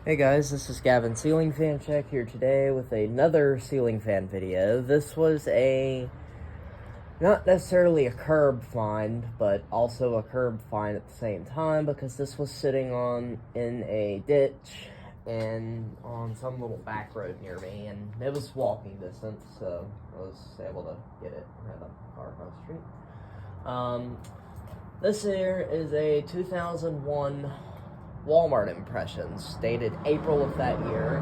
Hey guys, this is Gavin Ceiling Fan Check here today with another ceiling fan video. This was not necessarily a curb find, but also a curb find at the same time because this was sitting in a ditch and on some little back road near me, and it was walking distance, so I was able to get it right up the car across the street. This here is a 2001 Walmart Impressions, dated April of that year,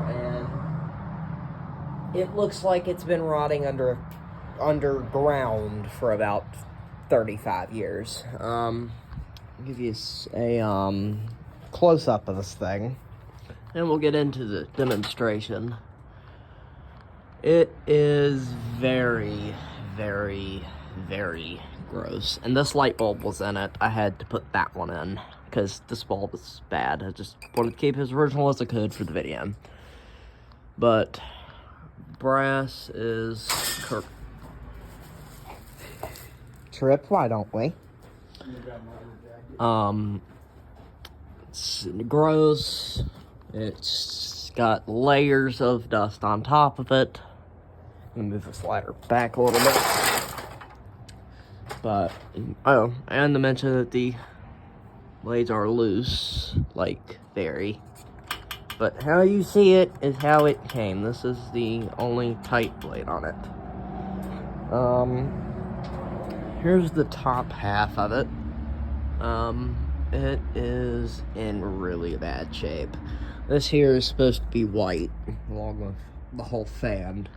and it looks like it's been rotting underground for about 35 years. I'll give you a close-up of this thing, and we'll get into the demonstration. It is very, very, very gross, and this light bulb was in it. I had to put that one in because this bulb is bad. I just wanted to keep it as original as I could for the video. But brass is trip, why don't we? It's gross. It's got layers of dust on top of it. I'm gonna move the slider back a little bit. But, oh, and to mention that the blades are loose, like very. But how you see it is how it came. This is the only tight blade on it. Here's the top half of it. It is in really bad shape. This here is supposed to be white, along with the whole fan.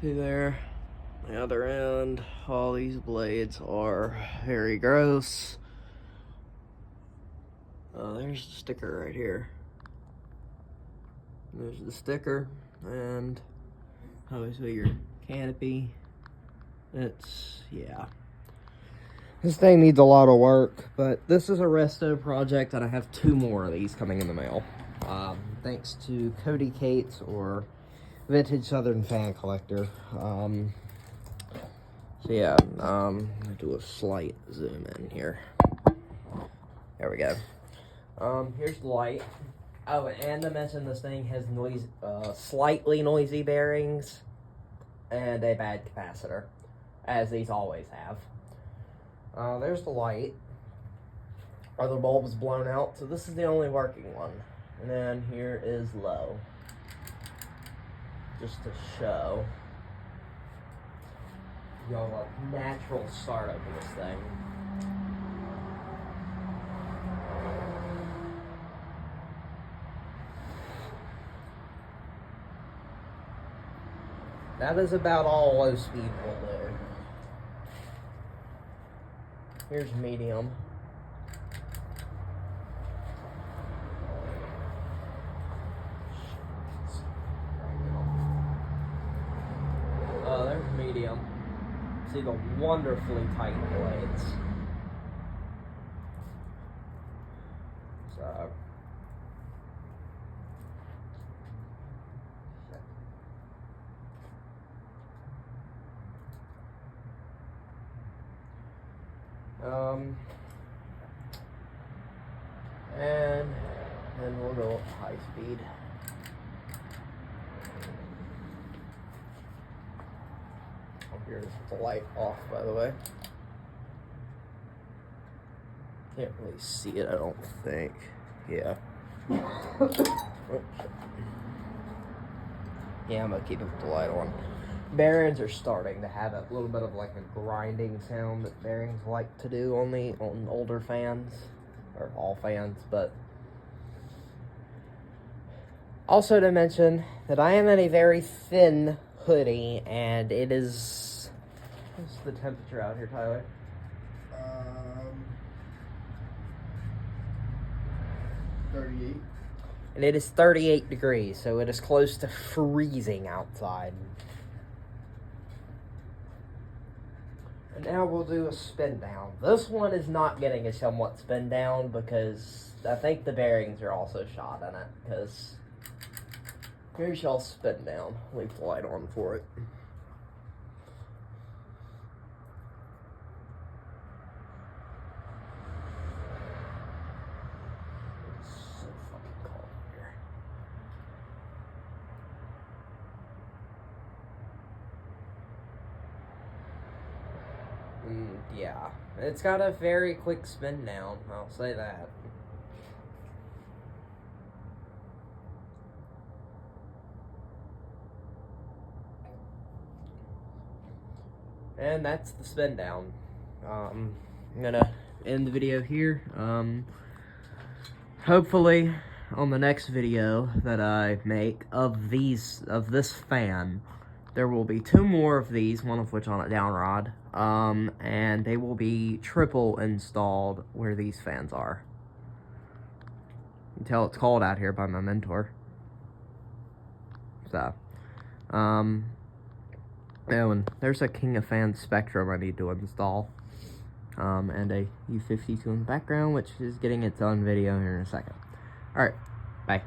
See there? The other end, all these blades are very gross. There's the sticker right here. There's the sticker, and obviously your canopy. Yeah. This thing needs a lot of work, but this is a resto project, and I have 2 more of these coming in the mail. Thanks to Cody Cates or Vintage Southern Fan Collector. So yeah, I'll do a slight zoom in here. There we go. Here's the light. Oh, and I mentioned this thing has slightly noisy bearings and a bad capacitor, as these always have. There's the light. Other bulbs blown out, so this is the only working one. And then here is low, just to show y'all a natural startup of this thing. That is about all low speed will do. Here's medium. There's medium. See the wonderfully tight blades. So. And then we'll go up high speed. Here's the light off, by the way. Can't really see it, I don't think. Yeah. Yeah, I'm gonna keep it with the light on. Bearings are starting to have a little bit of like a grinding sound that bearings like to do on older fans, or all fans, but also to mention that I am in a very thin hoodie, and it is, what's the temperature out here, Tyler? 38. And it is 38 degrees, so it is close to freezing outside. And now we'll do a spin down. This one is not getting a somewhat spin down because I think the bearings are also shot in it. Because here's y'all spin down. Leave the light on for it. Yeah, it's got a very quick spin down, I'll say that. And that's the spin down. I'm gonna end the video here. Hopefully on the next video that I make of this fan, there will be 2 more of these, one of which on a down rod, and they will be triple installed where these fans are. You can tell it's cold out here by my mentor. So, and there's a King of Fans Spectrum I need to install, and a U52 in the background, which is getting its own video here in a second. Alright, bye.